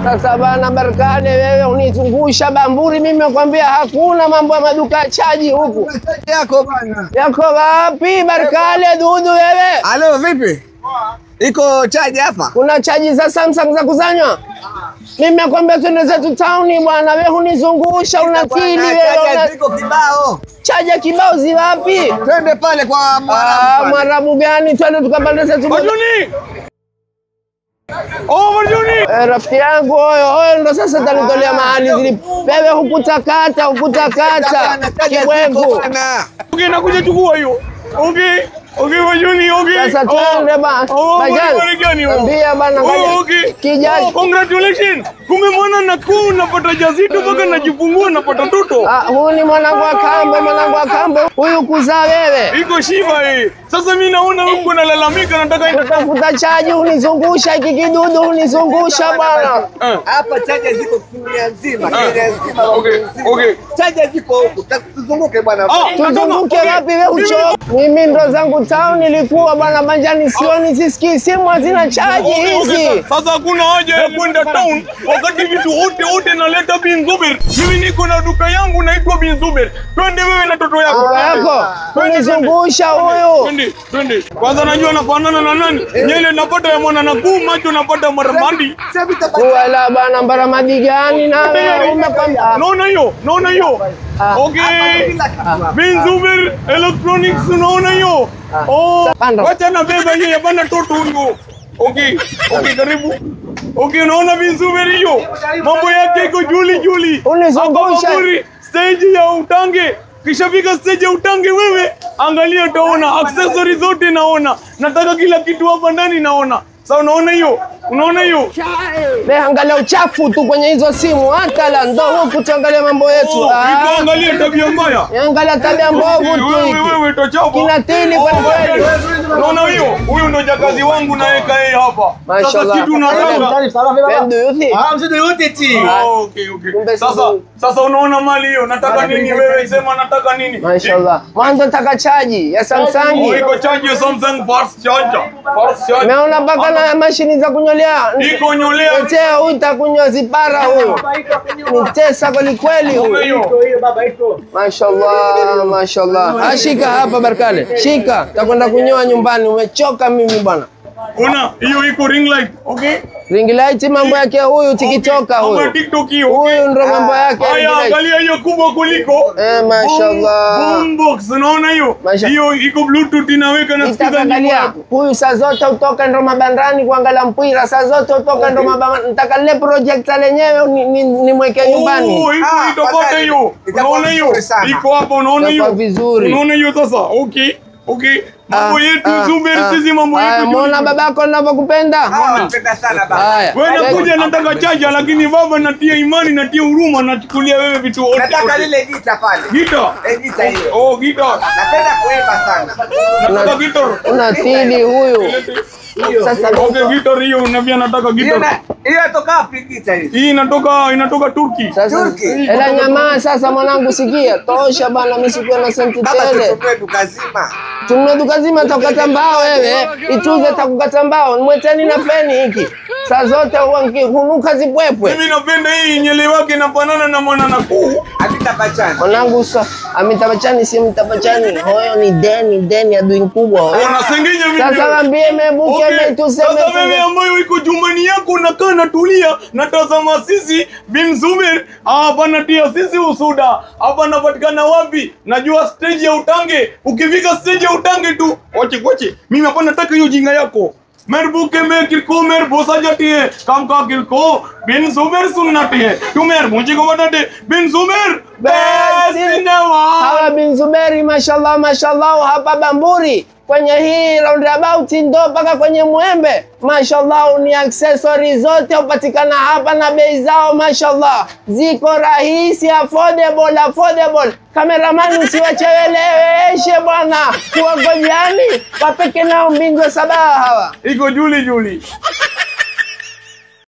Sasa bana Barkale, wewe unizungusha Bamburi, mimi nakwambia hakuna mambo ya maduka ya chaji huku. Yako bana. Yako wapi Barkale dudu wewe? Alo vipi? Iko chaji hapa? Kuna chaji za Samsung za kuzanywa? Mimi nakwambia twende zetu town bwana, wewe unizungusha unatili wewe. Iko kibao. Chaja kibao ziwapi? Twende pale kwa Mwarabu. Mwarabu gani? Twende tukapande zetu. Marjuni! Oh Marjuni! Rafiki yangu huyo ndo sasa tanitolea mahali zili. Wewe hukutakata kibwengu. Okay, nakuja chukua hiyo. Okay. Okay Marjuni, okay. Sasa twende bana. Bajani. Ambia bana okay. Kijaji. Congratulations. Kumbe mwana nakuu napata jazito mpaka najifungua napata mtoto. Huyu ni mwanangu wa kambo. Huyu kuzaa wewe. Iko shiba hii. Sasa mimi naona huko nalalamika nataka nitafuta chaji unizungusha hiki kidudu unizungusha bwana. Hapa chaji ziko dunia nzima. Okay. Chaji ziko huko. Tuzunguke bwana. Tuzunguke wapi wewe ucho? Mimi ndo zangu town nilikuwa bwana Banjani sioni sisikii simu hazina chaji hizi. Sasa hakuna haja ya kwenda town wakati vitu wote naleta Bin Zuber. Mimi niko na duka yangu naitwa Bin Zuber. Twende wewe na toto yako. Unizungusha huyu. Twende. Kwanza najua nafanana na nani? Nyele napata ya mwana nakuu, macho napata Maramadi. Wala bana Maramadi gani na umekwambia? Naona hiyo. Okay. Bin Zuber Electronics unaona hiyo. Wacha na beba hiyo ya bana toto huyo. Okay, karibu. Okay, unaona Bin Zuber hiyo. Mambo yake iko juli. Unizungusha. Stage ya utange. Kishafika stage ya utange wewe, angalia utaona accessories zote naona. Nataka kila kitu hapa ndani naona. Sasa unaona hiyo? Wewe angalia uchafu tu kwenye hizo simu, hata la ndo huku tuangalie mambo yetu. Angalia tabia mbaya. Angalia tabia mbovu tu. Wewe tochapa. Kinatili kwa kweli. Unaona hiyo? Huyu ndo jakazi wangu naweka yeye hapa. Sasa kitu nataka. Okay. Sasa unaona mali hiyo, nataka nini wewe? Sema nataka nini? Mashallah. Mwanzo nataka chaji ya Samsung. Iko chaji ya Samsung fast charger. Naona mpaka na mashini za kunyolea. Iko nyolea. Tena huyu utakunywa zipara huyo. Nitesa kweli huyo. Mashallah. Ashika hapa Barkale. Shika. Takwenda kunyoa nyumbani. Umechoka mimi bwana. Una hiyo iko ring light. Okay? Ring light mambo yake huyu TikTok huyu. TikTok hiyo. Huyu ndo mambo yake. Haya angalia hiyo kubwa kuliko. Mashallah. Boombox unaona hiyo? Hiyo iko Bluetooth inaweka na speaker angalia. Huyu saa zote utoka ndo mabandani kuangalia mpira. Saa zote utoka ndo mabandani. Nataka ile projector lenyewe nimweke nyumbani. Iko pote hiyo. Unaona hiyo? Iko hapo unaona hiyo? Vizuri. Unaona hiyo sasa? Okay. Mambo yetu Zuber sisi mambo yetu. Muona babako ninavyokupenda. Napenda sana baba. Wewe unakuja nataka chaja lakini baba natia imani natia huruma nachukulia wewe vitu wote. Nataka lile gita pale. Gita? Gita hiyo. Oh, gita. Napenda kuimba sana. Nataka gita. Unatili huyu. Sasa gita hiyo unavia nataka gita. Hiyo inatoka wapi gita hii? Hii inatoka Turki. Turki. Ela nyamaa sasa mwanangu sikia. Tosha bana mimi sikuwa na senti tele. Baba tupe duka zima. Tununue duka zima takukata mbao wewe. Ituze takukata mbao. Mweteni na feni hiki. Saa zote hunuka zipwepwe. Mimi napenda hii nyele wake inafanana na mwana nakuu. Amitapachani. Mwanangu amitapachani si mtapachani. Huyo ni deni adui mkubwa. Unasengenya mimi. Sasa waambie mebuke tuseme. Sasa wewe ambayo iko jumbani yako unakaa natulia natazama sisi Bin Zuber hapa natia sisi usuda. Hapa napatikana wapi? Najua stage ya utange. Ukifika stage ya utange tu. Wache. Mimi hapa nataka hiyo jinga yako. मेरे में किरको मेरे बोसा जाती है काम का किरको बिन जुमेर सुन्नती है तू मेरे मुझे को बताते बिन Jumeirah hawa Bin Zuberi mashallah hapa Bamburi kwenye hii roundabout ndo mpaka kwenye Mwembe mashallah ni accessories zote upatikana hapa na bei zao mashallah ziko rahisi affordable cameraman usiwacheleweshe bwana kuwagojani wapeke nao mbingo sabaha hawa iko Juli